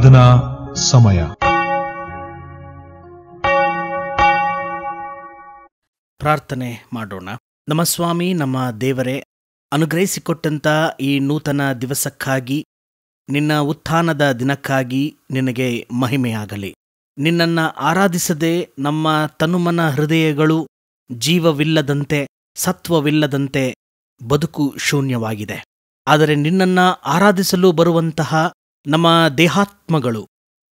ಆರಾಧನಾ ಸಮಯ. ಪ್ರಾರ್ಥನೆ ಮಾಡೋಣ. ನಮ್ಮ ಸ್ವಾಮಿ, ನಮ್ಮ ದೇವರೇ, ಅನುಗ್ರಹಿಸಿಕೊಟ್ಟಂಥ ಈ ನೂತನ ದಿವಸಕ್ಕಾಗಿ, ನಿನ್ನ ಉತ್ಥಾನದ ದಿನಕ್ಕಾಗಿ ನಿನಗೆ ಮಹಿಮೆಯಾಗಲಿ. ನಿನ್ನನ್ನು ಆರಾಧಿಸದೆ ನಮ್ಮ ತನುಮನ ಹೃದಯಗಳು ಜೀವವಿಲ್ಲದಂತೆ, ಸತ್ವವಿಲ್ಲದಂತೆ ಬದುಕು ಶೂನ್ಯವಾಗಿದೆ. ಆದರೆ ನಿನ್ನನ್ನು ಆರಾಧಿಸಲು ಬರುವಂತಹ ನಮ್ಮ ದೇಹಾತ್ಮಗಳು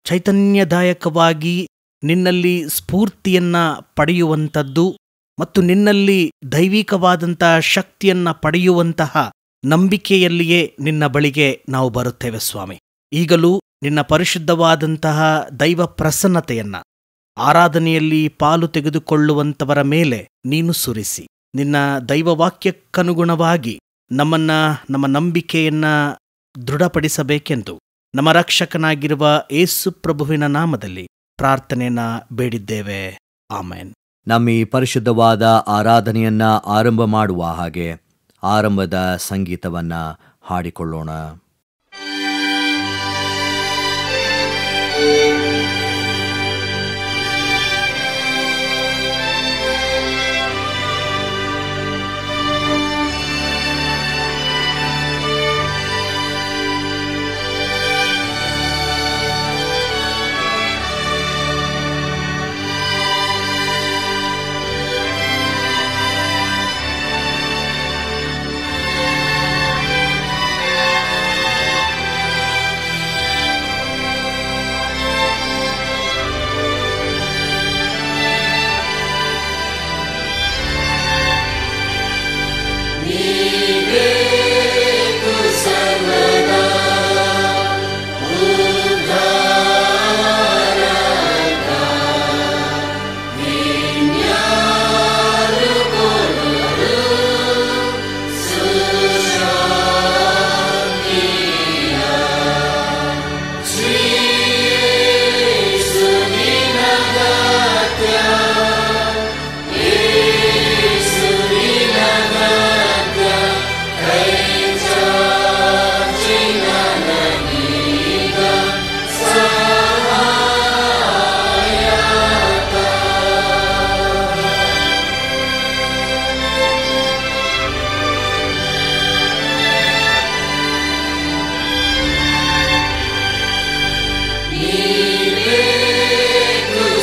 ಚೈತನ್ಯದಾಯಕವಾಗಿ ನಿನ್ನಲ್ಲಿ ಸ್ಫೂರ್ತಿಯನ್ನ ಪಡೆಯುವಂಥದ್ದು ಮತ್ತು ನಿನ್ನಲ್ಲಿ ದೈವಿಕವಾದಂಥ ಶಕ್ತಿಯನ್ನ ಪಡೆಯುವಂತಹ ನಂಬಿಕೆಯಲ್ಲಿಯೇ ನಿನ್ನ ಬಳಿಗೆ ನಾವು ಬರುತ್ತೇವೆ ಸ್ವಾಮಿ. ಈಗಲೂ ನಿನ್ನ ಪರಿಶುದ್ಧವಾದಂತಹ ದೈವ ಪ್ರಸನ್ನತೆಯನ್ನ ಆರಾಧನೆಯಲ್ಲಿ ಪಾಲು ತೆಗೆದುಕೊಳ್ಳುವಂಥವರ ಮೇಲೆ ನೀನು ಸುರಿಸಿ, ನಿನ್ನ ದೈವವಾಕ್ಯಕ್ಕನುಗುಣವಾಗಿ ನಮ್ಮ ನಂಬಿಕೆಯನ್ನ ದೃಢಪಡಿಸಬೇಕೆಂದು ನಮ್ಮ ರಕ್ಷಕನಾಗಿರುವ ಯೇಸು ಪ್ರಭುವಿನ ನಾಮದಲ್ಲಿ ಪ್ರಾರ್ಥನೆಯನ್ನ ಬೇಡಿದ್ದೇವೆ. ಆಮೆನ್. ನಮ್ಮ ಈ ಪರಿಶುದ್ಧವಾದ ಆರಾಧನೆಯನ್ನ ಆರಂಭ ಮಾಡುವ ಹಾಗೆ ಆರಂಭದ ಸಂಗೀತವನ್ನ ಹಾಡಿಕೊಳ್ಳೋಣ.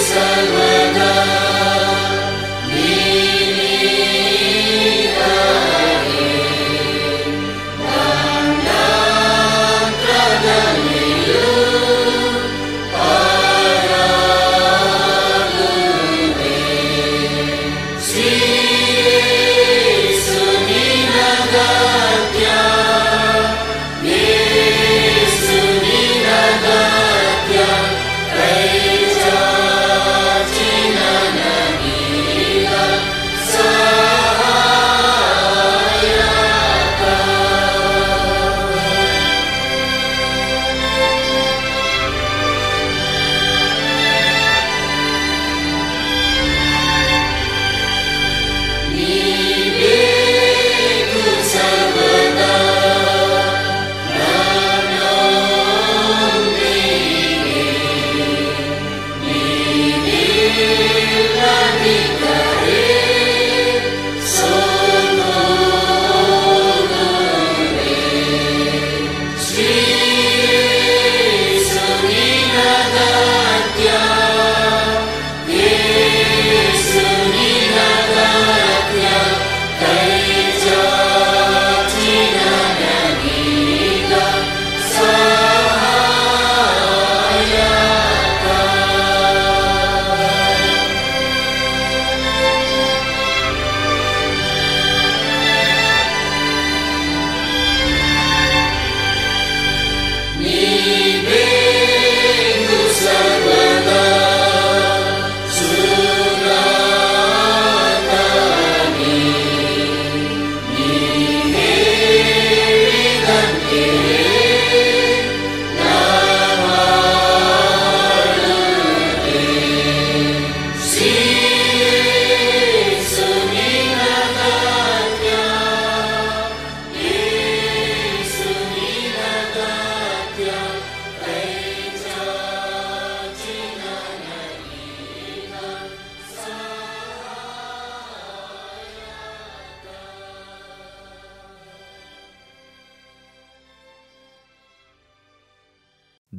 ಸರ್ವದಾ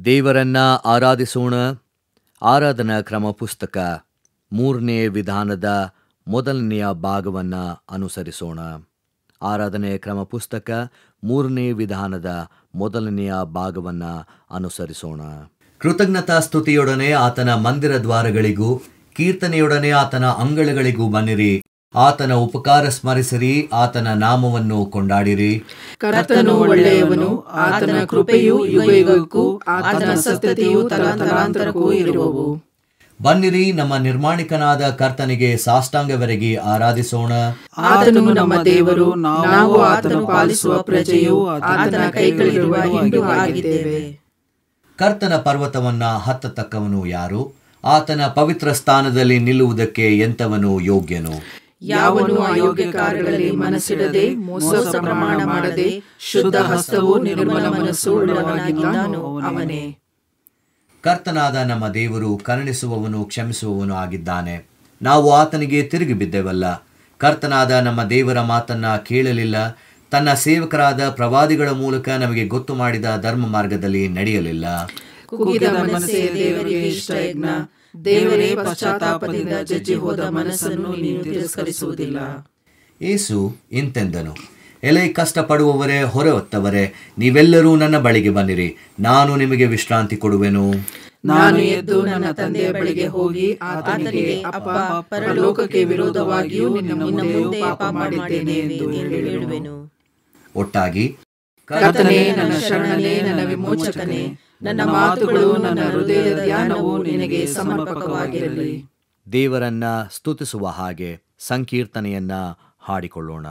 ದೇವರನ್ನ ಆರಾಧಿಸೋಣ. ಆರಾಧನಾ ಕ್ರಮ ಪುಸ್ತಕ 3ನೇ ವಿಧಾನದ ಮೊದಲನೆಯ ಭಾಗವನ್ನು ಅನುಸರಿಸೋಣ. ಆರಾಧನೆಯ ಕ್ರಮ ಪುಸ್ತಕ 3ನೇ ವಿಧಾನದ ಮೊದಲನೆಯ ಭಾಗವನ್ನು ಅನುಸರಿಸೋಣ. ಕೃತಜ್ಞತಾ ಸ್ತುತಿಯೊಡನೆ ಆತನ ಮಂದಿರ ದ್ವಾರಗಳಿಗೂ, ಕೀರ್ತನೆಯೊಡನೆ ಆತನ ಅಂಗಳಗಳಿಗೂ ಬನ್ನಿರಿ. ಆತನ ಉಪಕಾರ ಸ್ಮರಿಸಿರಿ, ಆತನ ನಾಮವನ್ನು ಕೊಂಡಾಡಿರಿ. ಕರ್ತನು ಒಳ್ಳೆಯವನು, ಆತನ ಕೃಪೆಯು ಯುಗಯುಗಕ್ಕೂ, ಆತನ ಸತ್ಯತೆಯು ತಲಾಂತರಕ್ಕೂ ಇರುವವು. ಬನ್ನಿರಿ, ನಮ್ಮ ನಿರ್ಮಾಣಿಕನಾದ ಕರ್ತನಿಗೆ ಸಾಷ್ಟಾಂಗವೆರಗಿ ಆರಾಧಿಸೋಣ. ಆತನು ನಮ್ಮ ದೇವರು, ನಾವು ಆತನು ಪಾಲಿಸುವ ಪ್ರಜೆಯು, ಆತನ ಕೈಗಳಿರುವ ಹಿಂಡು ಆಗಿದ್ದೇವೆ. ಕರ್ತನ ಪರ್ವತವನ್ನ ಹತ್ತತಕ್ಕವನು ಯಾರು? ಆತನ ಪವಿತ್ರ ಸ್ಥಾನದಲ್ಲಿ ನಿಲ್ಲುವುದಕ್ಕೆ ಎಂತವನು ಯೋಗ್ಯನು? ಯಾವನು ಅಯೋಗ್ಯ ಕಾರ್ಯಗಳಲ್ಲಿ ಮನಸ್ಸಿಡದೆ, ಮೋಸ ಪ್ರಮಾಣ ಮಾಡದೆ, ಶುದ್ಧ ಹಸ್ತವೂ ನಿರ್ಮಲ ಮನಸ್ಸು ಉಳ್ಳವನಾಗಿದ್ದಾನೋ ಅವನೇ. ಕರ್ತನಾದ ನಮ್ಮ ದೇವರು ಕರುಣಿಸುವವನು, ಕ್ಷಮಿಸುವವನು ಆಗಿದ್ದಾನೆ. ನಾವು ಆತನಿಗೆ ತಿರುಗಿ ಬಿದ್ದೆವಲ್ಲ. ಕರ್ತನಾದ ನಮ್ಮ ದೇವರ ಮಾತನ್ನ ಕೇಳಲಿಲ್ಲ. ತನ್ನ ಸೇವಕರಾದ ಪ್ರವಾದಿಗಳ ಮೂಲಕ ನಮಗೆ ಗೊತ್ತು ಮಾಡಿದ ಧರ್ಮ ಮಾರ್ಗದಲ್ಲಿ ನಡೆಯಲಿಲ್ಲ. ಕುಗ್ಗಿದ ಮನಸ್ಸೇ ದೇವರಿಗೆ ಇಷ್ಟಯಜ್ಞ. ದೇವರೇ ಪಶ್ಚಾತ್ತಾಪದಿಂದ ಜಜ್ಜಿ ಹೋದ ಮನಸ್ಸನ್ನು ನೀನು ತಿರಸ್ಕರಿಸುವುದಿಲ್ಲ. ಯೇಸು ಇಂತೆಂದನು, ಎಲೆ ಕಷ್ಟಪಡುವವರೇ, ಹೊರೆ ಹೊತ್ತವರೇ, ನೀವೆಲ್ಲರೂ ನನ್ನ ಬಳಿಗೆ ಬನ್ನಿರಿ, ನಾನು ನಿಮಗೆ ವಿಶ್ರಾಂತಿ ಕೊಡುವೆನು. ನಾನು ಎದ್ದು ನನ್ನ ತಂದೆಯ ಬಳಿಗೆ ಹೋಗಿ ಆತನಿಗೆ, ಅಪ್ಪ, ಪರಲೋಕಕ್ಕೆ ವಿರೋಧವಾಗಿಯೂ ನಿನ್ನ ಮುಂದೆ ಪಾಪ ಮಾಡಿದ್ದೇನೆ ಎಂದು ಹೇಳುವೆನು. ಒಟ್ಟಾಗಿ, ಕರ್ತನೇ, ನನ್ನ ಶರಣನೇ, ನನ್ನ ವಿಮೋಚಕನೇ, ನನ್ನ ಮಾತುಗಳು, ನನ್ನ ಹೃದಯದ ಧ್ಯಾನವು ನಿನಗೆ ಸಮರ್ಪಕವಾಗಿರಲಿ. ದೇವರನ್ನ ಸ್ತುತಿಸುವ ಹಾಗೆ ಸಂಕೀರ್ತನೆಯನ್ನ ಹಾಡಿಕೊಳ್ಳೋಣ.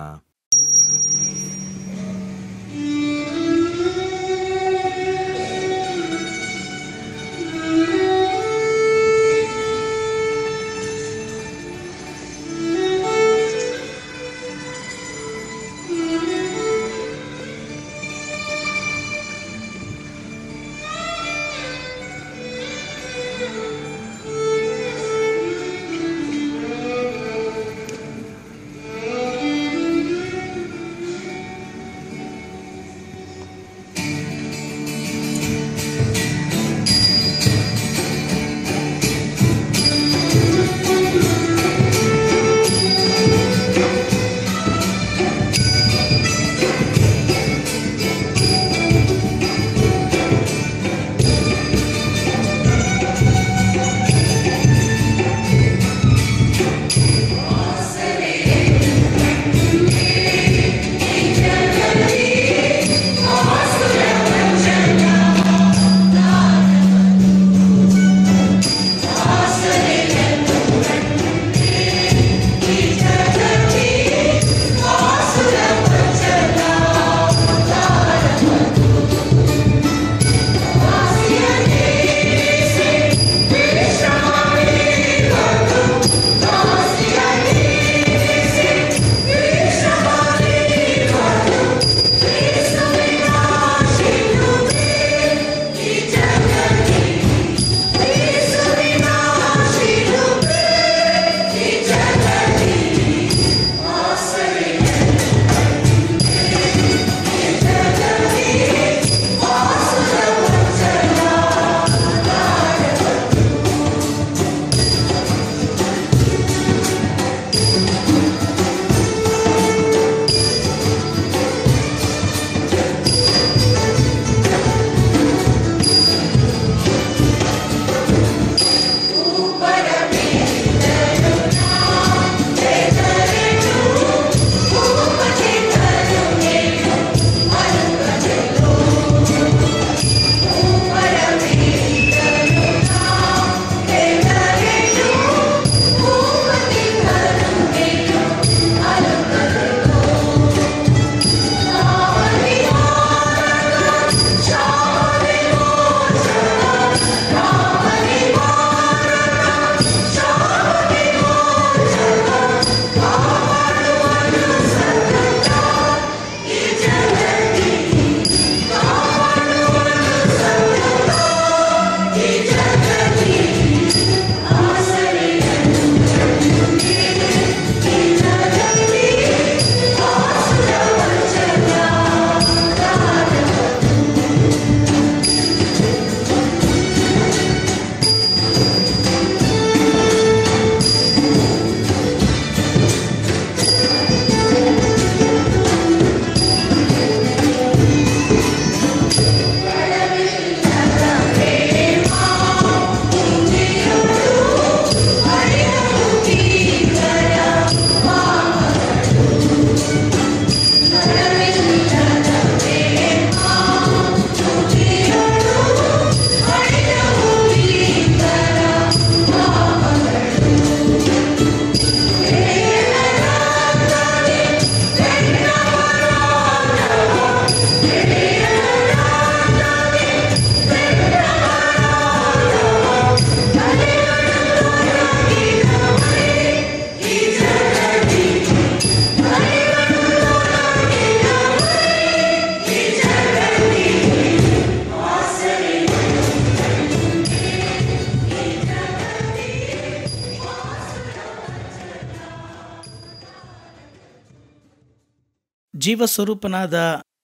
ಜೀವಸ್ವರೂಪನಾದ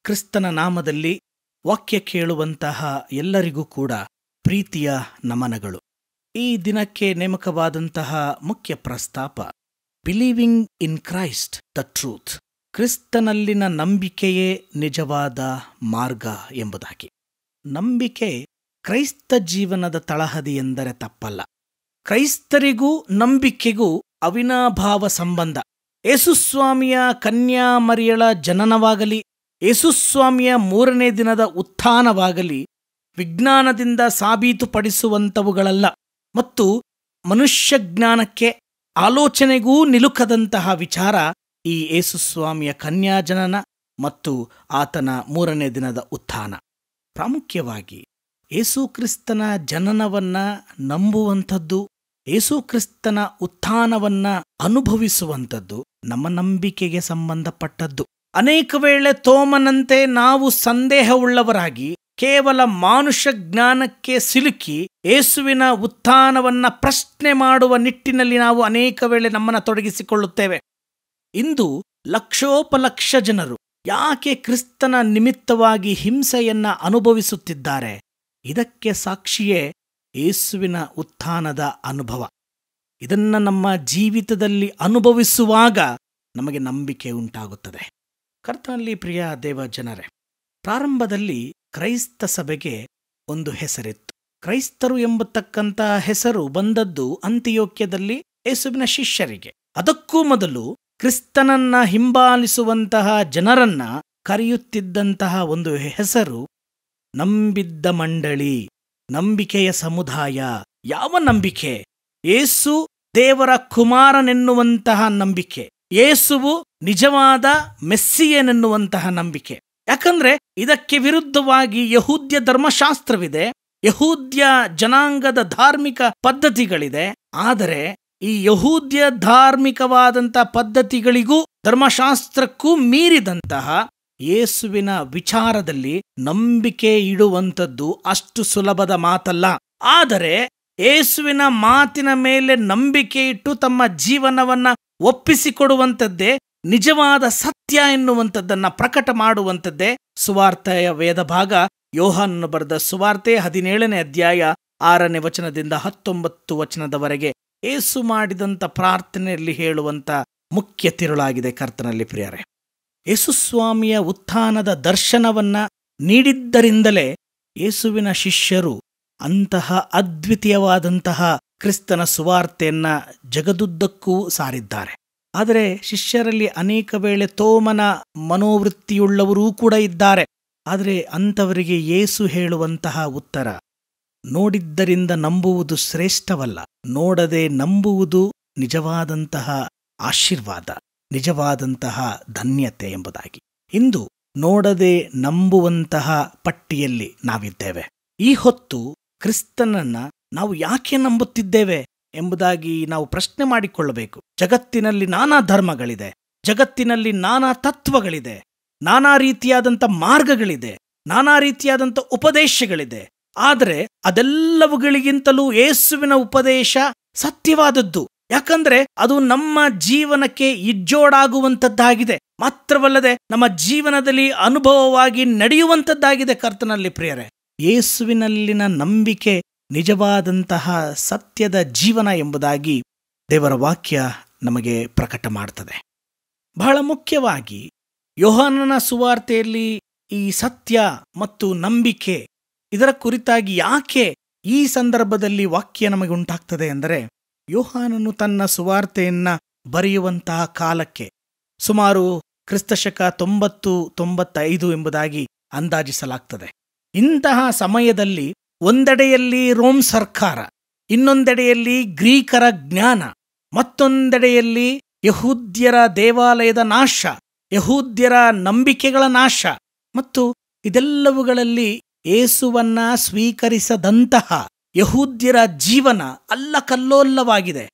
ಕ್ರಿಸ್ತನ ನಾಮದಲ್ಲಿ ವಾಕ್ಯ ಕೇಳುವಂತಹ ಎಲ್ಲರಿಗೂ ಕೂಡ ಪ್ರೀತಿಯ ನಮನಗಳು. ಈ ದಿನಕ್ಕೆ ನೇಮಕವಾದಂತಹ ಮುಖ್ಯ ಪ್ರಸ್ತಾಪ believing in Christ the truth, ಕ್ರಿಸ್ತನಲ್ಲಿನ ನಂಬಿಕೆಯೇ ನಿಜವಾದ ಮಾರ್ಗ ಎಂಬುದಾಗಿ. ನಂಬಿಕೆ ಕ್ರೈಸ್ತ ಜೀವನದ ತಳಹದಿ ಎಂದರೆ ತಪ್ಪಲ್ಲ. ಕ್ರೈಸ್ತರಿಗೂ ನಂಬಿಕೆಗೂ ಅವಿನಾಭಾವ ಸಂಬಂಧ. ಯೇಸುಸ್ವಾಮಿಯ ಕನ್ಯಾಮರಿಯಳ ಜನನವಾಗಲಿ, ಯೇಸುಸ್ವಾಮಿಯ 3ನೇ ದಿನದ ಉತ್ಥಾನವಾಗಲಿ ವಿಜ್ಞಾನದಿಂದ ಸಾಬೀತುಪಡಿಸುವಂಥವುಗಳಲ್ಲ ಮತ್ತು ಮನುಷ್ಯ ಜ್ಞಾನಕ್ಕೆ ಆಲೋಚನೆಗೂ ನಿಲುಕದಂತಹ ವಿಚಾರ ಈ ಯೇಸುಸ್ವಾಮಿಯ ಕನ್ಯಾಜನನ ಮತ್ತು ಆತನ 3ನೇ ದಿನದ ಉತ್ಥಾನ. ಪ್ರಾಮುಖ್ಯವಾಗಿ ಯೇಸುಕ್ರಿಸ್ತನ ಜನನವನ್ನ ನಂಬುವಂಥದ್ದು, ಯೇಸುಕ್ರಿಸ್ತನ ಉತ್ಥಾನವನ್ನ ಅನುಭವಿಸುವಂಥದ್ದು ನಮ್ಮ ನಂಬಿಕೆಗೆ ಸಂಬಂಧಪಟ್ಟದ್ದು. ಅನೇಕ ವೇಳೆ ತೋಮನಂತೆ ನಾವು ಸಂದೇಹವುಳ್ಳವರಾಗಿ ಕೇವಲ ಮಾನುಷ ಜ್ಞಾನಕ್ಕೆ ಸಿಲುಕಿ ಯೇಸುವಿನ ಉತ್ಥಾನವನ್ನ ಪ್ರಶ್ನೆ ಮಾಡುವ ನಿಟ್ಟಿನಲ್ಲಿ ನಾವು ಅನೇಕ ವೇಳೆ ನಮ್ಮನ್ನು ತೊಡಗಿಸಿಕೊಳ್ಳುತ್ತೇವೆ. ಇಂದು ಲಕ್ಷೋಪಲಕ್ಷ ಜನರು ಯಾಕೆ ಕ್ರಿಸ್ತನ ನಿಮಿತ್ತವಾಗಿ ಹಿಂಸೆಯನ್ನ ಅನುಭವಿಸುತ್ತಿದ್ದಾರೆ? ಇದಕ್ಕೆ ಸಾಕ್ಷಿಯೇ ಯೇಸುವಿನ ಉತ್ಥಾನದ ಅನುಭವ. ಇದನ್ನ ನಮ್ಮ ಜೀವಿತದಲ್ಲಿ ಅನುಭವಿಸುವಾಗ ನಮಗೆ ನಂಬಿಕೆ ಉಂಟಾಗುತ್ತದೆ. ಕರ್ತನಲ್ಲಿ ಪ್ರಿಯ ದೇವ ಜನರೇ, ಪ್ರಾರಂಭದಲ್ಲಿ ಕ್ರೈಸ್ತ ಸಭೆಗೆ ಒಂದು ಹೆಸರಿತ್ತು. ಕ್ರೈಸ್ತರು ಎಂಬತಕ್ಕಂಥ ಹೆಸರು ಬಂದದ್ದು ಅಂತಿಯೋಕ್ಯದಲ್ಲಿ ಯೇಸುವಿನ ಶಿಷ್ಯರಿಗೆ. ಅದಕ್ಕೂ ಮೊದಲು ಕ್ರಿಸ್ತನನ್ನ ಹಿಂಬಾಲಿಸುವಂತಹ ಜನರನ್ನ ಕರೆಯುತ್ತಿದ್ದಂತಹ ಒಂದು ಹೆಸರು ನಂಬಿದ್ದ ಮಂಡಳಿ, ನಂಬಿಕೆಯ ಸಮುದಾಯ. ಯಾವ ನಂಬಿಕೆ? ಯೇಸು ದೇವರ ಕುಮಾರನೆನ್ನುವಂತಹ ನಂಬಿಕೆ, ಯೇಸುವು ನಿಜವಾದ ಮೆಸ್ಸಿಯನೆನ್ನುವಂತಹ ನಂಬಿಕೆ. ಯಾಕಂದ್ರೆ ಇದಕ್ಕೆ ವಿರುದ್ಧವಾಗಿ ಯಹೂದ್ಯ ಧರ್ಮಶಾಸ್ತ್ರವಿದೆ, ಯಹೂದ್ಯ ಜನಾಂಗದ ಧಾರ್ಮಿಕ ಪದ್ಧತಿಗಳಿದೆ. ಆದರೆ ಈ ಯಹೂದ್ಯ ಧಾರ್ಮಿಕವಾದಂಥ ಪದ್ಧತಿಗಳಿಗೂ ಧರ್ಮಶಾಸ್ತ್ರಕ್ಕೂ ಮೀರಿದಂತಹ ಯೇಸುವಿನ ವಿಚಾರದಲ್ಲಿ ನಂಬಿಕೆ ಇಡುವಂಥದ್ದು ಅಷ್ಟು ಸುಲಭದ ಮಾತಲ್ಲ. ಆದರೆ ಯೇಸುವಿನ ಮಾತಿನ ಮೇಲೆ ನಂಬಿಕೆ ಇಟ್ಟು ತಮ್ಮ ಜೀವನವನ್ನ ಒಪ್ಪಿಸಿಕೊಡುವಂಥದ್ದೇ ನಿಜವಾದ ಸತ್ಯ ಎನ್ನುವಂಥದ್ದನ್ನ ಪ್ರಕಟ ಮಾಡುವಂಥದ್ದೇ ಸುವಾರ್ತೆಯ ವೇದ ಭಾಗ. ಯೋಹಾನನು ಬರೆದ ಸುವಾರ್ತೆ 17ನೇ ಅಧ್ಯಾಯ 6ನೇ ವಚನದಿಂದ 19 ವಚನದವರೆಗೆ ಯೇಸು ಮಾಡಿದಂಥ ಪ್ರಾರ್ಥನೆಯಲ್ಲಿ ಹೇಳುವಂಥ ಮುಖ್ಯ ತಿರುಳಾಗಿದೆ. ಕರ್ತನಲ್ಲಿ ಪ್ರಿಯರೇ, ಯೇಸುಸ್ವಾಮಿಯ ಉತ್ಥಾನದ ದರ್ಶನವನ್ನ ನೀಡಿದ್ದರಿಂದಲೇ ಯೇಸುವಿನ ಶಿಷ್ಯರು ಅಂತಹ ಅದ್ವಿತೀಯವಾದಂತಹ ಕ್ರಿಸ್ತನ ಸುವಾರ್ತೆಯನ್ನ ಜಗದುದ್ದಕ್ಕೂ ಸಾರಿದ್ದಾರೆ. ಆದರೆ ಶಿಷ್ಯರಲ್ಲಿ ಅನೇಕ ವೇಳೆ ತೋಮನ ಮನೋವೃತ್ತಿಯುಳ್ಳವರೂ ಕೂಡ ಇದ್ದಾರೆ. ಆದರೆ ಅಂಥವರಿಗೆ ಯೇಸು ಹೇಳುವಂತಹ ಉತ್ತರ, ನೋಡಿದ್ದರಿಂದ ನಂಬುವುದು ಶ್ರೇಷ್ಠವಲ್ಲ, ನೋಡದೆ ನಂಬುವುದು ನಿಜವಾದಂತಹ ಆಶೀರ್ವಾದ, ನಿಜವಾದಂತಹ ಧನ್ಯತೆ ಎಂಬುದಾಗಿ. ಇಂದು ನೋಡದೆ ನಂಬುವಂತಹ ಪಟ್ಟಿಯಲ್ಲಿ ನಾವಿದ್ದೇವೆ. ಈ ಹೊತ್ತು ಕ್ರಿಸ್ತನನ್ನ ನಾವು ಯಾಕೆ ನಂಬುತ್ತಿದ್ದೇವೆ ಎಂಬುದಾಗಿ ನಾವು ಪ್ರಶ್ನೆ ಮಾಡಿಕೊಳ್ಳಬೇಕು. ಜಗತ್ತಿನಲ್ಲಿ ನಾನಾ ಧರ್ಮಗಳಿದೆ, ಜಗತ್ತಿನಲ್ಲಿ ನಾನಾ ತತ್ವಗಳಿದೆ, ನಾನಾ ರೀತಿಯಾದಂಥ ಮಾರ್ಗಗಳಿದೆ, ನಾನಾ ರೀತಿಯಾದಂಥ ಉಪದೇಶಗಳಿದೆ. ಆದರೆ ಅದೆಲ್ಲವುಗಳಿಗಿಂತಲೂ ಯೇಸುವಿನ ಉಪದೇಶ ಸತ್ಯವಾದದ್ದು. ಯಾಕಂದ್ರೆ ಅದು ನಮ್ಮ ಜೀವನಕ್ಕೆ ಇಜ್ಜೋಡಾಗುವಂಥದ್ದಾಗಿದೆ, ಮಾತ್ರವಲ್ಲದೆ ನಮ್ಮ ಜೀವನದಲ್ಲಿ ಅನುಭವವಾಗಿ ನಡೆಯುವಂಥದ್ದಾಗಿದೆ. ಕರ್ತನಲ್ಲಿ ಪ್ರಿಯರೇ, ಯೇಸುವಿನಲ್ಲಿನ ನಂಬಿಕೆ ನಿಜವಾದಂತಹ ಸತ್ಯದ ಜೀವನ ಎಂಬುದಾಗಿ ದೇವರ ವಾಕ್ಯ ನಮಗೆ ಪ್ರಕಟ ಮಾಡ್ತದೆ. ಬಹಳ ಮುಖ್ಯವಾಗಿ ಯೋಹಾನನ ಸುವಾರ್ತೆಯಲ್ಲಿ ಈ ಸತ್ಯ ಮತ್ತು ನಂಬಿಕೆ ಇದರ ಕುರಿತಾಗಿ ಯಾಕೆ ಈ ಸಂದರ್ಭದಲ್ಲಿ ವಾಕ್ಯ ನಮಗೆ ಉಂಟಾಗ್ತದೆ ಎಂದರೆ, ಯೋಹಾನನು ತನ್ನ ಸುವಾರ್ತೆಯನ್ನ ಬರೆಯುವಂತಹ ಕಾಲಕ್ಕೆ ಸುಮಾರು ಕ್ರಿಸ್ತಶಕ 90-95 ಎಂಬುದಾಗಿ ಅಂದಾಜಿಸಲಾಗ್ತದೆ. ಇಂತಹ ಸಮಯದಲ್ಲಿ ಒಂದೆಡೆಯಲ್ಲಿ ರೋಮ್ ಸರ್ಕಾರ, ಇನ್ನೊಂದೆಡೆಯಲ್ಲಿ ಗ್ರೀಕರ ಜ್ಞಾನ, ಮತ್ತೊಂದೆಡೆಯಲ್ಲಿ ಯಹೂದ್ಯರ ದೇವಾಲಯದ ನಾಶ, ಯಹೂದ್ಯರ ನಂಬಿಕೆಗಳ ನಾಶ ಮತ್ತು ಇದೆಲ್ಲವುಗಳಲ್ಲಿ ಯೇಸುವನ್ನ ಸ್ವೀಕರಿಸದಂತಹ ಯಹೂದ್ಯರ ಜೀವನ ಅಲ್ಲಕಲ್ಲೋಲ್ಲವಾಗಿದೆ.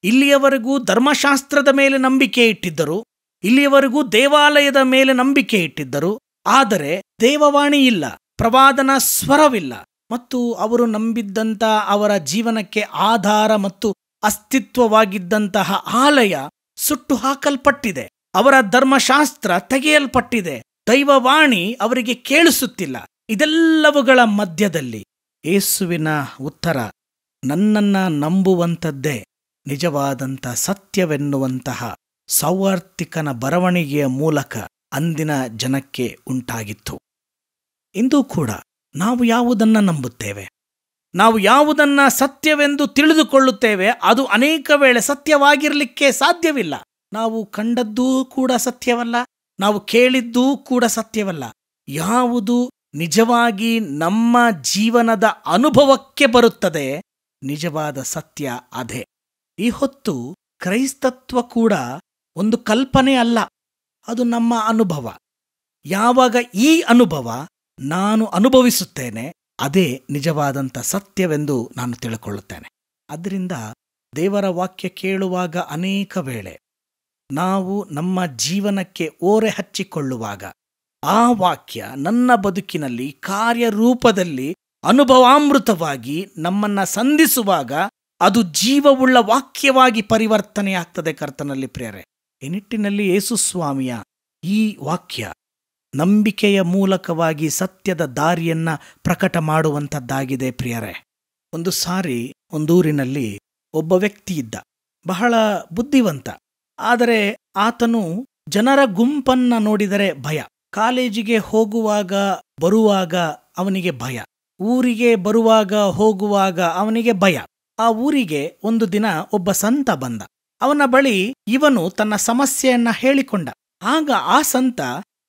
ಇಲ್ಲಿಯವರೆಗೂ ಧರ್ಮಶಾಸ್ತ್ರದ ಮೇಲೆ ನಂಬಿಕೆ ಇಟ್ಟಿದ್ದರು, ಇಲ್ಲಿಯವರೆಗೂ ದೇವಾಲಯದ ಮೇಲೆ ನಂಬಿಕೆ ಇಟ್ಟಿದ್ದರು. ಆದರೆ ದೇವವಾಣಿ ಇಲ್ಲ, ಪ್ರವಾದನ ಸ್ವರವಿಲ್ಲ ಮತ್ತು ಅವರು ನಂಬಿದ್ದಂಥ ಅವರ ಜೀವನಕ್ಕೆ ಆಧಾರ ಮತ್ತು ಅಸ್ತಿತ್ವವಾಗಿದ್ದಂತಹ ಆಲಯ ಸುಟ್ಟು ಹಾಕಲ್ಪಟ್ಟಿದೆ. ಅವರ ಧರ್ಮಶಾಸ್ತ್ರ ತೆಗೆಯಲ್ಪಟ್ಟಿದೆ, ದೈವವಾಣಿ ಅವರಿಗೆ ಕೇಳಿಸುತ್ತಿಲ್ಲ. ಇದೆಲ್ಲವುಗಳ ಮಧ್ಯದಲ್ಲಿ ಯೇಸುವಿನ ಉತ್ತರ, ನನ್ನನ್ನ ನಂಬುವಂಥದ್ದೇ ನಿಜವಾದಂಥ ಸತ್ಯವೆನ್ನುವಂತಹ ಸೌವಾರ್ತಿಕನ ಬರವಣಿಗೆಯ ಮೂಲಕ ಅಂದಿನ ಜನಕ್ಕೆ ಉಂಟಾಗಿತ್ತು. ಇಂದೂ ಕೂಡ ನಾವು ಯಾವುದನ್ನ ನಂಬುತ್ತೇವೆ, ನಾವು ಯಾವುದನ್ನ ಸತ್ಯವೆಂದು ತಿಳಿದುಕೊಳ್ಳುತ್ತೇವೆ, ಅದು ಅನೇಕ ವೇಳೆ ಸತ್ಯವಾಗಿರಲಿಕ್ಕೆ ಸಾಧ್ಯವಿಲ್ಲ. ನಾವು ಕಂಡದ್ದೂ ಕೂಡ ಸತ್ಯವಲ್ಲ, ನಾವು ಕೇಳಿದ್ದೂ ಕೂಡ ಸತ್ಯವಲ್ಲ. ಯಾವುದು ನಿಜವಾಗಿ ನಮ್ಮ ಜೀವನದ ಅನುಭವಕ್ಕೆ ಬರುತ್ತದೆ, ನಿಜವಾದ ಸತ್ಯ ಅದೇ. ಈ ಹೊತ್ತು ಕ್ರೈಸ್ತತ್ವ ಕೂಡ ಒಂದು ಕಲ್ಪನೆ ಅಲ್ಲ, ಅದು ನಮ್ಮ ಅನುಭವ. ಯಾವಾಗ ಈ ಅನುಭವ ನಾನು ಅನುಭವಿಸುತ್ತೇನೆ, ಅದೇ ನಿಜವಾದಂಥ ಸತ್ಯವೆಂದು ನಾನು ತಿಳ್ಕೊಳ್ಳುತ್ತೇನೆ. ಅದರಿಂದ ದೇವರ ವಾಕ್ಯ ಕೇಳುವಾಗ ಅನೇಕ ವೇಳೆ ನಾವು ನಮ್ಮ ಜೀವನಕ್ಕೆ ಓರೆ ಹಚ್ಚಿಕೊಳ್ಳುವಾಗ ಆ ವಾಕ್ಯ ನನ್ನ ಬದುಕಿನಲ್ಲಿ ಕಾರ್ಯರೂಪದಲ್ಲಿ ಅನುಭವಾಮೃತವಾಗಿ ನಮ್ಮನ್ನ ಸಂಧಿಸುವಾಗ ಅದು ಜೀವವುಳ್ಳ ವಾಕ್ಯವಾಗಿ ಪರಿವರ್ತನೆಯಾಗ್ತದೆ. ಕರ್ತನಲ್ಲಿ ಪ್ರಿಯರೇ, ಈ ನಿಟ್ಟಿನಲ್ಲಿ ಯೇಸುಸ್ವಾಮಿಯ ಈ ವಾಕ್ಯ ನಂಬಿಕೆಯ ಮೂಲಕವಾಗಿ ಸತ್ಯದ ದಾರಿಯನ್ನ ಪ್ರಕಟ ಮಾಡುವಂಥದ್ದಾಗಿದೆ. ಪ್ರಿಯರೇ, ಒಂದು ಸಾರಿ ಒಂದೂರಿನಲ್ಲಿ ಒಬ್ಬ ವ್ಯಕ್ತಿ ಇದ್ದ, ಬಹಳ ಬುದ್ಧಿವಂತ. ಆದರೆ ಆತನು ಜನರ ಗುಂಪನ್ನ ನೋಡಿದರೆ ಭಯ. ಕಾಲೇಜಿಗೆ ಹೋಗುವಾಗ ಬರುವಾಗ ಅವನಿಗೆ ಭಯ, ಊರಿಗೆ ಬರುವಾಗ ಹೋಗುವಾಗ ಅವನಿಗೆ ಭಯ. ಆ ಊರಿಗೆ ಒಂದು ದಿನ ಒಬ್ಬ ಸಂತ ಬಂದ. ಅವನ ಬಳಿ ಇವನು ತನ್ನ ಸಮಸ್ಯೆಯನ್ನ ಹೇಳಿಕೊಂಡ. ಆಗ ಆ ಸಂತ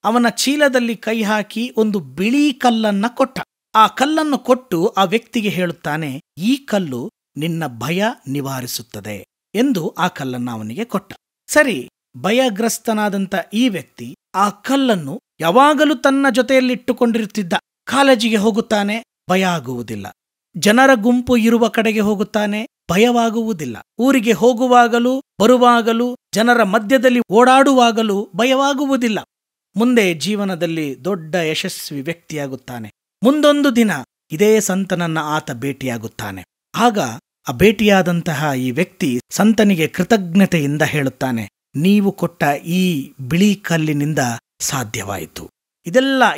ಅವನ ಚೀಲದಲ್ಲಿ ಕೈ ಹಾಕಿ ಒಂದು ಬಿಳಿ ಕಲ್ಲನ್ನ ಕೊಟ್ಟ. ಆ ಕಲ್ಲನ್ನು ಕೊಟ್ಟು ಆ ವ್ಯಕ್ತಿಗೆ ಹೇಳುತ್ತಾನೆ, ಈ ಕಲ್ಲು ನಿನ್ನ ಭಯ ನಿವಾರಿಸುತ್ತದೆ ಎಂದು ಆ ಕಲ್ಲನ್ನ ಅವನಿಗೆ ಕೊಟ್ಟ. ಸರಿ, ಭಯಗ್ರಸ್ತನಾದಂಥ ಈ ವ್ಯಕ್ತಿ ಆ ಕಲ್ಲನ್ನು ಯಾವಾಗಲೂ ತನ್ನ ಜೊತೆಯಲ್ಲಿಟ್ಟುಕೊಂಡಿರುತ್ತಿದ್ದ. ಕಾಲೇಜಿಗೆ ಹೋಗುತ್ತಾನೆ, ಭಯ ಆಗುವುದಿಲ್ಲ. ಜನರ ಗುಂಪು ಇರುವ ಕಡೆಗೆ ಹೋಗುತ್ತಾನೆ, ಭಯವಾಗುವುದಿಲ್ಲ. ಊರಿಗೆ ಹೋಗುವಾಗಲೂ ಬರುವಾಗಲೂ ಜನರ ಮಧ್ಯದಲ್ಲಿ ಓಡಾಡುವಾಗಲೂ ಭಯವಾಗುವುದಿಲ್ಲ. ಮುಂದೆ ಜೀವನದಲ್ಲಿ ದೊಡ್ಡ ಯಶಸ್ವಿ ವ್ಯಕ್ತಿಯಾಗುತ್ತಾನೆ. ಮುಂದೊಂದು ದಿನ ಇದೇ ಸಂತನನ್ನ ಆತ ಭೇಟಿಯಾಗುತ್ತಾನೆ. ಆಗ ಆ ಭೇಟಿಯಾದಂತಹ ಈ ವ್ಯಕ್ತಿ ಸಂತನಿಗೆ ಕೃತಜ್ಞತೆಯಿಂದ ಹೇಳುತ್ತಾನೆ, ನೀವು ಕೊಟ್ಟ ಈ ಬಿಳಿ ಕಲ್ಲಿನಿಂದ ಸಾಧ್ಯವಾಯಿತು.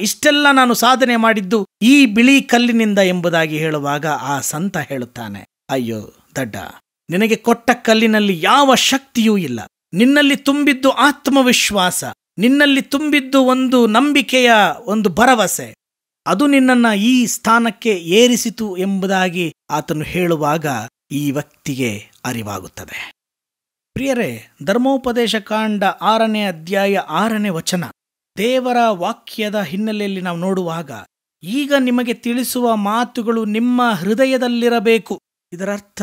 ಇಷ್ಟೆಲ್ಲ ನಾನು ಸಾಧನೆ ಮಾಡಿದ್ದು ಈ ಬಿಳಿ ಕಲ್ಲಿನಿಂದ ಎಂಬುದಾಗಿ ಹೇಳುವಾಗ ಆ ಸಂತ ಹೇಳುತ್ತಾನೆ, ಅಯ್ಯೋ ದಡ್ಡ, ನಿನಗೆ ಕೊಟ್ಟ ಕಲ್ಲಿನಲ್ಲಿ ಯಾವ ಶಕ್ತಿಯೂ ಇಲ್ಲ. ನಿನ್ನಲ್ಲಿ ತುಂಬಿದ್ದು ಆತ್ಮವಿಶ್ವಾಸ, ನಿನ್ನಲ್ಲಿ ತುಂಬಿದ್ದು ಒಂದು ನಂಬಿಕೆಯ ಒಂದು ಭರವಸೆ, ಅದು ನಿನ್ನನ್ನ ಈ ಸ್ಥಾನಕ್ಕೆ ಏರಿಸಿತು ಎಂಬುದಾಗಿ ಆತನು ಹೇಳುವಾಗ ಈ ವ್ಯಕ್ತಿಗೆ ಅರಿವಾಗುತ್ತದೆ. ಪ್ರಿಯರೇ, ಧರ್ಮೋಪದೇಶ ಕಾಂಡ 6ನೇ ಅಧ್ಯಾಯ 6ನೇ ವಚನ, ದೇವರ ವಾಕ್ಯದ ಹಿನ್ನೆಲೆಯಲ್ಲಿ ನಾವು ನೋಡುವಾಗ, ಈಗ ನಿಮಗೆ ತಿಳಿಸುವ ಮಾತುಗಳು ನಿಮ್ಮ ಹೃದಯದಲ್ಲಿರಬೇಕು. ಇದರರ್ಥ,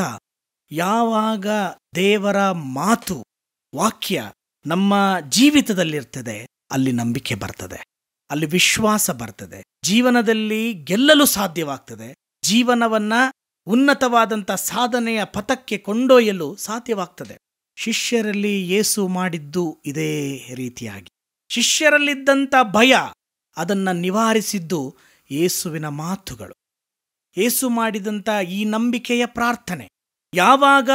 ಯಾವಾಗ ದೇವರ ಮಾತು ವಾಕ್ಯ ನಮ್ಮ ಜೀವಿತದಲ್ಲಿರ್ತದೆ, ಅಲ್ಲಿ ನಂಬಿಕೆ ಬರ್ತದೆ, ಅಲ್ಲಿ ವಿಶ್ವಾಸ ಬರ್ತದೆ, ಜೀವನದಲ್ಲಿ ಗೆಲ್ಲಲು ಸಾಧ್ಯವಾಗ್ತದೆ, ಜೀವನವನ್ನ ಉನ್ನತವಾದಂಥ ಸಾಧನೆಯ ಪಥಕ್ಕೆ ಕೊಂಡೊಯ್ಯಲು ಸಾಧ್ಯವಾಗ್ತದೆ. ಶಿಷ್ಯರಲ್ಲಿ ಯೇಸು ಮಾಡಿದ್ದು ಇದೇ ರೀತಿಯಾಗಿ. ಶಿಷ್ಯರಲ್ಲಿದ್ದಂಥ ಭಯ ಅದನ್ನ ನಿವಾರಿಸಿದ್ದು ಯೇಸುವಿನ ಮಾತುಗಳು. ಯೇಸು ಮಾಡಿದಂಥ ಈ ನಂಬಿಕೆಯ ಪ್ರಾರ್ಥನೆ. ಯಾವಾಗ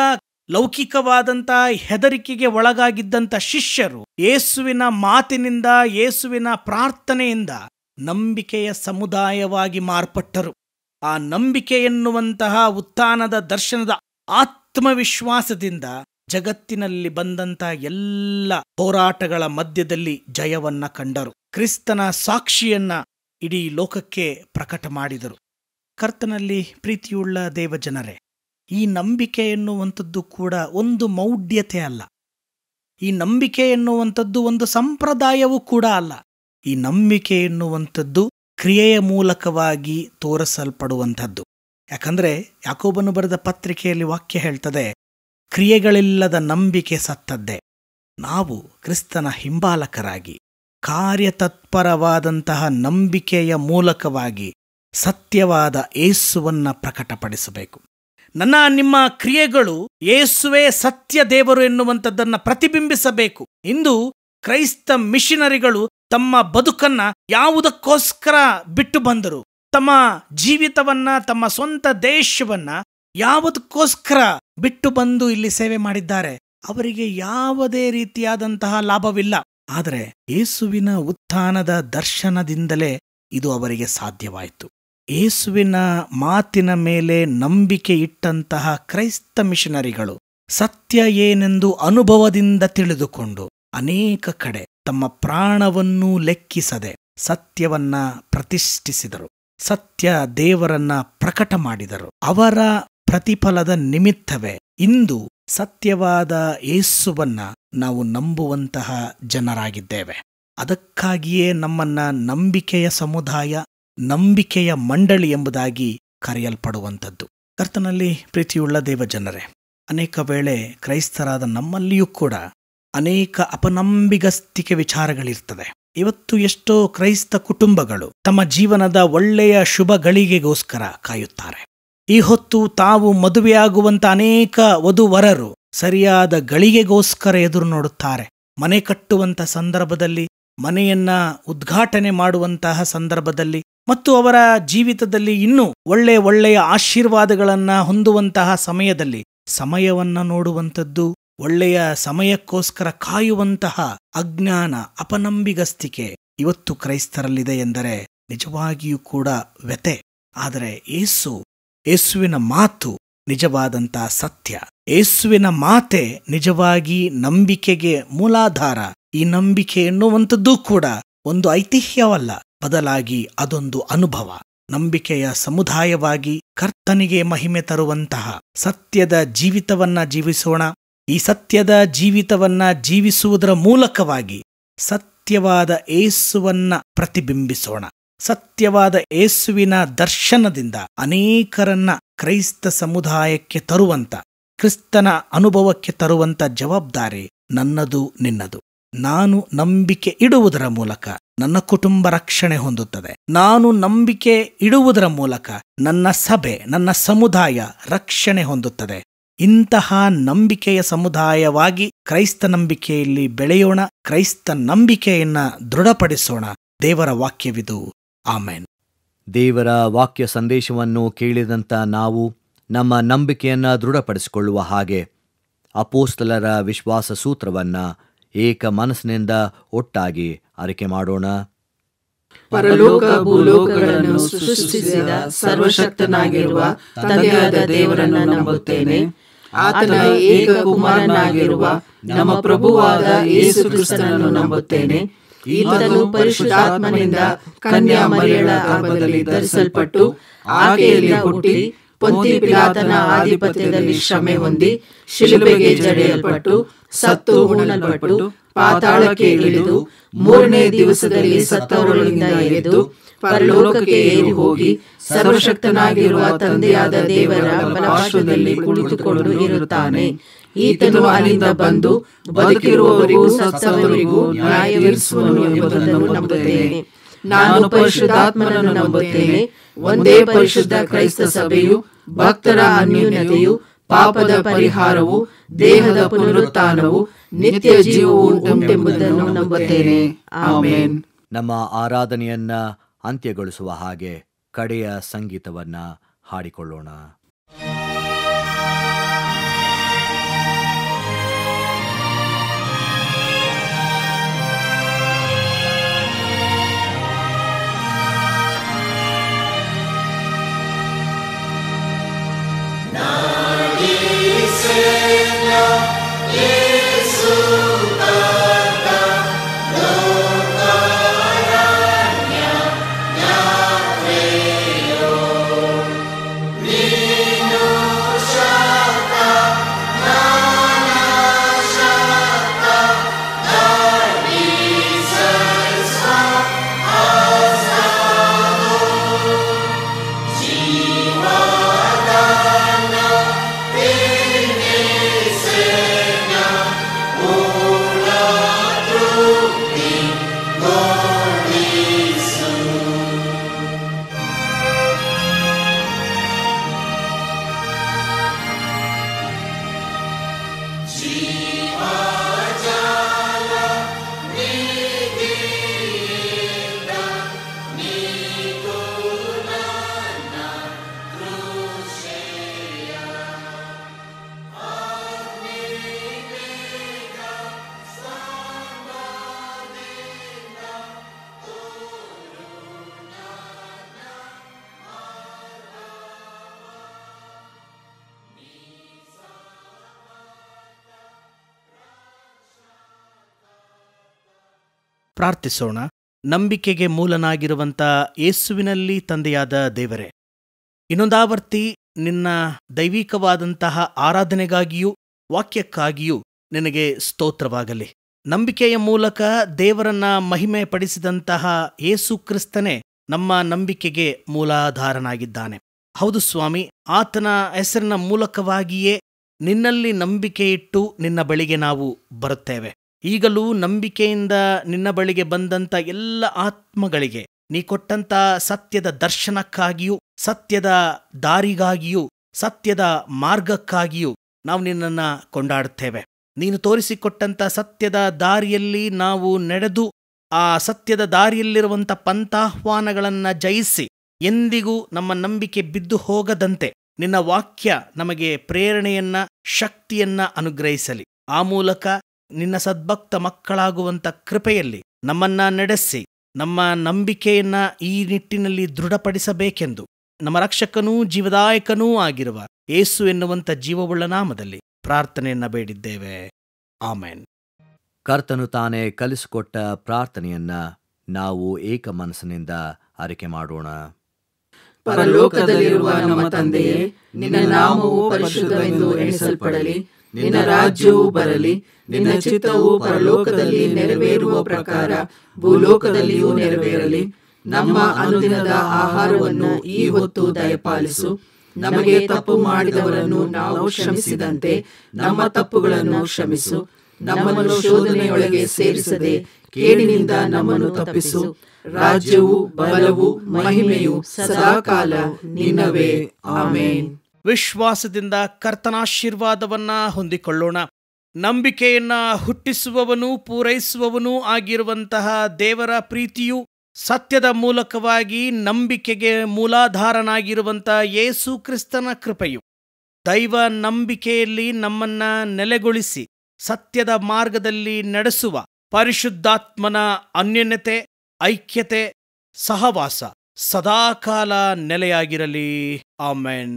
ಲೌಕಿಕವಾದಂಥ ಹೆದರಿಕೆಗೆ ಒಳಗಾಗಿದ್ದಂಥ ಶಿಷ್ಯರು ಯೇಸುವಿನ ಮಾತಿನಿಂದ, ಯೇಸುವಿನ ಪ್ರಾರ್ಥನೆಯಿಂದ ನಂಬಿಕೆಯ ಸಮುದಾಯವಾಗಿ ಮಾರ್ಪಟ್ಟರು. ಆ ನಂಬಿಕೆ ಎನ್ನುವಂತಹ ಉತ್ಥಾನದ ದರ್ಶನದ ಆತ್ಮವಿಶ್ವಾಸದಿಂದ ಜಗತ್ತಿನಲ್ಲಿ ಬಂದಂಥ ಎಲ್ಲ ಹೋರಾಟಗಳ ಮಧ್ಯದಲ್ಲಿ ಜಯವನ್ನ ಕಂಡರು. ಕ್ರಿಸ್ತನ ಸಾಕ್ಷಿಯನ್ನ ಇಡೀ ಲೋಕಕ್ಕೆ ಪ್ರಕಟ ಮಾಡಿದರು. ಕರ್ತನಲ್ಲಿ ಪ್ರೀತಿಯುಳ್ಳ ದೇವಜನರೇ, ಈ ನಂಬಿಕೆ ಎನ್ನುವಂಥದ್ದು ಕೂಡ ಒಂದು ಮೌಢ್ಯತೆ ಅಲ್ಲ. ಈ ನಂಬಿಕೆ ಎನ್ನುವಂಥದ್ದು ಒಂದು ಸಂಪ್ರದಾಯವೂ ಕೂಡ ಅಲ್ಲ. ಈ ನಂಬಿಕೆ ಎನ್ನುವಂಥದ್ದು ಕ್ರಿಯೆಯ ಮೂಲಕವಾಗಿ ತೋರಿಸಲ್ಪಡುವಂಥದ್ದು. ಯಾಕಂದ್ರೆ ಯಾಕೋಬನು ಬರೆದ ಪತ್ರಿಕೆಯಲ್ಲಿ ವಾಕ್ಯ ಹೇಳ್ತದೆ, ಕ್ರಿಯೆಗಳಿಲ್ಲದ ನಂಬಿಕೆ ಸತ್ತದ್ದೇ. ನಾವು ಕ್ರಿಸ್ತನ ಹಿಂಬಾಲಕರಾಗಿ ಕಾರ್ಯತತ್ಪರವಾದಂತಹ ನಂಬಿಕೆಯ ಮೂಲಕವಾಗಿ ಸತ್ಯವಾದ ಯೇಸುವನ್ನ ಪ್ರಕಟಪಡಿಸಬೇಕು. ನಿಮ್ಮ ಕ್ರಿಯೆಗಳು ಯೇಸುವೇ ಸತ್ಯ ದೇವರು ಎನ್ನುವಂಥದ್ದನ್ನ ಪ್ರತಿಬಿಂಬಿಸಬೇಕು. ಇಂದು ಕ್ರೈಸ್ತ ಮಿಷನರಿಗಳು ತಮ್ಮ ಬದುಕನ್ನ ಯಾವುದಕ್ಕೋಸ್ಕರ ಬಿಟ್ಟು ಬಂದರು, ತಮ್ಮ ಜೀವಿತವನ್ನ, ತಮ್ಮ ಸ್ವಂತ ದೇಶವನ್ನ ಯಾವುದಕ್ಕೋಸ್ಕರ ಬಿಟ್ಟು ಬಂದು ಇಲ್ಲಿ ಸೇವೆ ಮಾಡಿದ್ದಾರೆ, ಅವರಿಗೆ ಯಾವುದೇ ರೀತಿಯಾದಂತಹ ಲಾಭವಿಲ್ಲ. ಆದರೆ ಯೇಸುವಿನ ಉತ್ಥಾನದ ದರ್ಶನದಿಂದಲೇ ಇದು ಅವರಿಗೆ ಸಾಧ್ಯವಾಯಿತು. ಯೇಸುವಿನ ಮಾತಿನ ಮೇಲೆ ನಂಬಿಕೆ ಇಟ್ಟಂತಹ ಕ್ರೈಸ್ತ ಮಿಷನರಿಗಳು ಸತ್ಯ ಏನೆಂದು ಅನುಭವದಿಂದ ತಿಳಿದುಕೊಂಡು ಅನೇಕ ಕಡೆ ತಮ್ಮ ಪ್ರಾಣವನ್ನೂ ಲೆಕ್ಕಿಸದೆ ಸತ್ಯವನ್ನ ಪ್ರತಿಷ್ಠಿಸಿದರು. ಸತ್ಯ ದೇವರನ್ನ ಪ್ರಕಟ ಮಾಡಿದರು. ಅವರ ಪ್ರತಿಫಲದ ನಿಮಿತ್ತವೇ ಇಂದು ಸತ್ಯವಾದ ಯೇಸುವನ್ನ ನಾವು ನಂಬುವಂತಹ ಜನರಾಗಿದ್ದೇವೆ. ಅದಕ್ಕಾಗಿಯೇ ನಮ್ಮನ್ನ ನಂಬಿಕೆಯ ಸಮುದಾಯ, ನಂಬಿಕೆಯ ಮಂಡಳಿ ಎಂಬುದಾಗಿ ಕರೆಯಲ್ಪಡುವಂಥದ್ದು. ಕರ್ತನಲ್ಲಿ ಪ್ರೀತಿಯುಳ್ಳ ದೇವಜನರೇ, ಅನೇಕ ವೇಳೆ ಕ್ರೈಸ್ತರಾದ ನಮ್ಮಲ್ಲಿಯೂ ಕೂಡ ಅನೇಕ ಅಪನಂಬಿಗಸ್ತಿಕೆ ವಿಚಾರಗಳಿರ್ತದೆ. ಇವತ್ತು ಎಷ್ಟೋ ಕ್ರೈಸ್ತ ಕುಟುಂಬಗಳು ತಮ್ಮ ಜೀವನದ ಒಳ್ಳೆಯ ಶುಭ ಗಳಿಗೆಗೋಸ್ಕರ ಕಾಯುತ್ತಾರೆ. ಈ ಹೊತ್ತು ತಾವು ಮದುವೆಯಾಗುವಂತ ಅನೇಕ ವಧುವರರು ಸರಿಯಾದ ಗಳಿಗೆಗೋಸ್ಕರ ಎದುರು ನೋಡುತ್ತಾರೆ. ಮನೆ ಕಟ್ಟುವಂತ ಸಂದರ್ಭದಲ್ಲಿ, ಮನೆಯನ್ನ ಉದ್ಘಾಟನೆ ಮಾಡುವಂತಹ ಸಂದರ್ಭದಲ್ಲಿ ಮತ್ತು ಅವರ ಜೀವಿತದಲ್ಲಿ ಇನ್ನೂ ಒಳ್ಳೆಯ ಆಶೀರ್ವಾದಗಳನ್ನ ಹೊಂದುವಂತಹ ಸಮಯದಲ್ಲಿ ಸಮಯವನ್ನ ನೋಡುವಂಥದ್ದು, ಒಳ್ಳೆಯ ಸಮಯಕ್ಕೋಸ್ಕರ ಕಾಯುವಂತಹ ಅಜ್ಞಾನ, ಅಪನಂಬಿಗಸ್ತಿಕೆ ಇವತ್ತು ಕ್ರೈಸ್ತರಲ್ಲಿದೆ ಎಂದರೆ ನಿಜವಾಗಿಯೂ ಕೂಡ ವ್ಯತೆ. ಆದರೆ ಯೇಸುವಿನ ಮಾತು ನಿಜವಾದಂತಹ ಸತ್ಯ. ಯೇಸುವಿನ ಮಾತೆ ನಿಜವಾಗಿ ನಂಬಿಕೆಗೆ ಮೂಲಾಧಾರ. ಈ ನಂಬಿಕೆ ಎನ್ನುವಂಥದ್ದು ಕೂಡ ಒಂದು ಐತಿಹ್ಯವಲ್ಲ, ಬದಲಾಗಿ ಅದೊಂದು ಅನುಭವ. ನಂಬಿಕೆಯ ಸಮುದಾಯವಾಗಿ ಕರ್ತನಿಗೆ ಮಹಿಮೆ ತರುವಂತಹ ಸತ್ಯದ ಜೀವಿತವನ್ನ ಜೀವಿಸೋಣ. ಈ ಸತ್ಯದ ಜೀವಿತವನ್ನ ಜೀವಿಸುವುದರ ಮೂಲಕವಾಗಿ ಸತ್ಯವಾದ ಯೇಸುವನ್ನ ಪ್ರತಿಬಿಂಬಿಸೋಣ. ಸತ್ಯವಾದ ಯೇಸುವಿನ ದರ್ಶನದಿಂದ ಅನೇಕರನ್ನ ಕ್ರೈಸ್ತ ಸಮುದಾಯಕ್ಕೆ ತರುವಂತ, ಕ್ರಿಸ್ತನ ಅನುಭವಕ್ಕೆ ತರುವಂತ ಜವಾಬ್ದಾರಿ ನನ್ನದು, ನಿನ್ನದು. ನಾನು ನಂಬಿಕೆ ಇಡುವುದರ ಮೂಲಕ ನನ್ನ ಕುಟುಂಬ ರಕ್ಷಣೆ ಹೊಂದುತ್ತದೆ. ನಾನು ನಂಬಿಕೆ ಇಡುವುದರ ಮೂಲಕ ನನ್ನ ಸಭೆ, ನನ್ನ ಸಮುದಾಯ ರಕ್ಷಣೆ ಹೊಂದುತ್ತದೆ. ಇಂತಹ ನಂಬಿಕೆಯ ಸಮುದಾಯವಾಗಿ ಕ್ರೈಸ್ತ ನಂಬಿಕೆಯಲ್ಲಿ ಬೆಳೆಯೋಣ. ಕ್ರೈಸ್ತ ನಂಬಿಕೆಯನ್ನ ದೃಢಪಡಿಸೋಣ. ದೇವರ ವಾಕ್ಯವಿದು. ಆಮೆನ್. ದೇವರ ವಾಕ್ಯ ಸಂದೇಶವನ್ನು ಕೇಳಿದಂಥ ನಾವು ನಮ್ಮ ನಂಬಿಕೆಯನ್ನು ದೃಢಪಡಿಸಿಕೊಳ್ಳುವ ಹಾಗೆ ಅಪೋಸ್ತಲರ ವಿಶ್ವಾಸ ಸೂತ್ರವನ್ನು ಏಕ ಮನಸ್ಸಿನಿಂದ ಒಟ್ಟಾಗಿ ಅರಿಕೆ ಮಾಡೋಣ. ಪರಲೋಕ ಭೂಲೋಕಗಳನ್ನು ಸೃಷ್ಟಿಸಿದ ಸರ್ವಶಕ್ತನಾಗಿರುವ ತಂದೆಯಾದ ದೇವರನ್ನು ನಂಬುತ್ತೇನೆ. ಆತನ ಏಕ ಕುಮಾರನಾಗಿರುವ ನಮ್ಮ ಪ್ರಭುವಾದ ಯೇಸು ಕ್ರಿಸ್ತನನ್ನು ನಂಬುತ್ತೇನೆ. ಈತನು ಪರಿಶುದ್ಧಾತ್ಮನಿಂದ ಕನ್ಯಾ ಮರಿಯಳ ಗರ್ಭದಲ್ಲಿ ಧರಿಸಲ್ಪಟ್ಟು ಆಕೆಯಲ್ಲಿ ಹುಟ್ಟಿ ಪೊಂತಿ ಪಿಲಾತನ ಆಧಿಪತ್ಯದಲ್ಲಿ ಶ್ರಮೆ ಹೊಂದಿ ಶಿಲುಬೆಗೆ ಜಡೆಯಲ್ಪಟ್ಟು ಸತ್ತು ಹೂಣಲ್ಪಟ್ಟು ಪಾತಾಳಕ್ಕೆ ಇಳಿದು ಮೂರನೇ ದಿವಸದಲ್ಲಿ ಸತ್ತವರೊಳಗಿಂದ ಎದ್ದು ಪರಲೋಕಕ್ಕೆ ಏರಿ ಹೋಗಿ ಸರ್ವಶಕ್ತನಾಗಿರುವ ತಂದೆಯಾದ ದೇವರ ಬಲಪಾರ್ಶ್ವದಲ್ಲಿ ಕುಳಿತುಕೊಂಡು ಇರುತ್ತಾನೆ. ಈತನು ಅಲ್ಲಿಂದ ಬಂದು ಬದುಕಿರುವವರಿಗೂ ಸತ್ತವರಿಗೂ ನ್ಯಾಯ ವಿಧಿಸುವನು ಎಂಬುದನ್ನು ನಂಬುತ್ತೇನೆ. ನಾನು ಪರಿಶುದ್ಧಾತ್ಮನನ್ನು ನಂಬುತ್ತೇನೆ. ಒಂದೇ ಪರಿಶುದ್ಧ ಕ್ರೈಸ್ತ ಸಭೆಯು, ಭಕ್ತರ ಅನ್ಯೋನ್ಯತೆಯು, ಪಾಪದ ಪರಿಹಾರವು, ದೇಹದ ಪುನರುತ್ಥಾನವು, ನಿತ್ಯ ಜೀವವು ಉಂಟೆಂಬುದನ್ನು ನಂಬುತ್ತೇನೆ. ಆಮೆನ್. ನಮ್ಮ ಆರಾಧನೆಯನ್ನ ಅಂತ್ಯಗೊಳಿಸುವ ಹಾಗೆ ಕಡೆಯ ಸಂಗೀತವನ್ನ ಹಾಡಿಕೊಳ್ಳೋಣ. ಪ್ರಾರ್ಥಿಸೋಣ. ನಂಬಿಕೆಗೆ ಮೂಲನಾಗಿರುವಂಥ ಯೇಸುವಿನಲ್ಲಿ ತಂದೆಯಾದ ದೇವರೇ, ಇನ್ನೊಂದಾವರ್ತಿ ನಿನ್ನ ದೈವಿಕವಾದಂತಹ ಆರಾಧನೆಗಾಗಿಯೂ ವಾಕ್ಯಕ್ಕಾಗಿಯೂ ನಿನಗೆ ಸ್ತೋತ್ರವಾಗಲಿ. ನಂಬಿಕೆಯ ಮೂಲಕ ದೇವರನ್ನ ಮಹಿಮೆ ಪಡಿಸಿದಂತಹ ಯೇಸು ಕ್ರಿಸ್ತನೇ ನಮ್ಮ ನಂಬಿಕೆಗೆ ಮೂಲಾಧಾರನಾಗಿದ್ದಾನೆ. ಹೌದು ಸ್ವಾಮಿ, ಆತನ ಹೆಸರಿನ ಮೂಲಕವಾಗಿಯೇ ನಿನ್ನಲ್ಲಿ ನಂಬಿಕೆ ಇಟ್ಟು ನಿನ್ನ ಬಳಿಗೆ ನಾವು ಬರುತ್ತೇವೆ. ಈಗಲೂ ನಂಬಿಕೆಯಿಂದ ನಿನ್ನ ಬಳಿಗೆ ಬಂದಂಥ ಎಲ್ಲ ಆತ್ಮಗಳಿಗೆ ನೀ ಕೊಟ್ಟಂಥ ಸತ್ಯದ ದರ್ಶನಕ್ಕಾಗಿಯೂ ಸತ್ಯದ ದಾರಿಗಾಗಿಯೂ ಸತ್ಯದ ಮಾರ್ಗಕ್ಕಾಗಿಯೂ ನಾವು ನಿನ್ನನ್ನು ಕೊಂಡಾಡುತ್ತೇವೆ. ನೀನು ತೋರಿಸಿಕೊಟ್ಟಂಥ ಸತ್ಯದ ದಾರಿಯಲ್ಲಿ ನಾವು ನಡೆದು ಆ ಸತ್ಯದ ದಾರಿಯಲ್ಲಿರುವಂಥ ಪಂಥಾಹ್ವಾನಗಳನ್ನು ಜಯಿಸಿ ಎಂದಿಗೂ ನಮ್ಮ ನಂಬಿಕೆ ಬಿದ್ದು ಹೋಗದಂತೆ ನಿನ್ನ ವಾಕ್ಯ ನಮಗೆ ಪ್ರೇರಣೆಯನ್ನ ಶಕ್ತಿಯನ್ನ ಅನುಗ್ರಹಿಸಲಿ. ಆ ಮೂಲಕ ನಿನ್ನ ಸದ್ಭಕ್ತ ಮಕ್ಕಳಾಗುವಂಥ ಕೃಪೆಯಲ್ಲಿ ನಮ್ಮನ್ನ ನಡೆಸಿ ನಮ್ಮ ನಂಬಿಕೆಯನ್ನ ಈ ನಿಟ್ಟಿನಲ್ಲಿ ದೃಢಪಡಿಸಬೇಕೆಂದು ನಮ್ಮ ರಕ್ಷಕನೂ ಜೀವದಾಯಕನೂ ಆಗಿರುವ ಯೇಸು ಎನ್ನುವಂಥ ಜೀವವುಳ್ಳ ನಾಮದಲ್ಲಿ ಪ್ರಾರ್ಥನೆಯನ್ನ ಬೇಡಿದ್ದೇವೆ. ಆಮೆನ್. ಕರ್ತನು ತಾನೇ ಕಲಿಸಿಕೊಟ್ಟ ಪ್ರಾರ್ಥನೆಯನ್ನ ನಾವು ಏಕ ಮನಸ್ಸಿನಿಂದ ಆರೈಕೆ ಮಾಡೋಣ. ಪರಲೋಕದಲ್ಲಿರುವ ನಮ್ಮ ತಂದೆಯೇ, ನಿನ್ನ ನಾಮವು ಪರಿಶುದ್ಧವೆಂದು ಎಣಿಸಲ್ಪಡಲಿ. ನಿನ್ನ ರಾಜ್ಯವು ಬರಲಿ. ನಿನ್ನ ಚಿತ್ತವು ಪರಲೋಕದಲ್ಲಿ ನೆರವೇರುವ ಪ್ರಕಾರ ಭೂಲೋಕದಲ್ಲಿಯೂ ನೆರವೇರಲಿ. ನಮ್ಮ ಅನುದಿನದ ಆಹಾರವನ್ನು ಈ ಹೊತ್ತು ದಯಪಾಲಿಸು. ನಮಗೆ ತಪ್ಪು ಮಾಡಿದವರನ್ನು ನಾವು ಕ್ಷಮಿಸಿದಂತೆ ನಮ್ಮ ತಪ್ಪುಗಳನ್ನು ಕ್ಷಮಿಸು. ನಮ್ಮನ್ನು ಶೋಧನೆಯೊಳಗೆ ಸೇರಿಸದೆ ಕೇಡಿನಿಂದ ನಮ್ಮನ್ನು ತಪ್ಪಿಸು. ರಾಜ್ಯವು ಬಲವು ಮಹಿಮೆಯು ಸದಾಕಾಲ ನಿನ್ನವೇ. ಆಮೆನ್. ವಿಶ್ವಾಸದಿಂದ ಕರ್ತನಾಶೀರ್ವಾದವನ್ನ ಹೊಂದಿಕೊಳ್ಳೋಣ. ನಂಬಿಕೆಯನ್ನ ಹುಟ್ಟಿಸುವವನೂ ಪೂರೈಸುವವನೂ ಆಗಿರುವಂತಹ ದೇವರ ಪ್ರೀತಿಯು, ಸತ್ಯದ ಮೂಲಕವಾಗಿ ನಂಬಿಕೆಗೆ ಮೂಲಾಧಾರನಾಗಿರುವಂಥ ಯೇಸು ಕ್ರಿಸ್ತನ ಕೃಪೆಯು, ದೈವ ನಂಬಿಕೆಯಲ್ಲಿ ನಮ್ಮನ್ನ ನೆಲೆಗೊಳಿಸಿ ಸತ್ಯದ ಮಾರ್ಗದಲ್ಲಿ ನಡೆಸುವ ಪರಿಶುದ್ಧಾತ್ಮನ ಅನ್ಯೋನ್ಯತೆ, ಐಕ್ಯತೆ, ಸಹವಾಸ ಸದಾಕಾಲ ನೆಲೆಯಾಗಿರಲಿ. ಆಮೆನ್.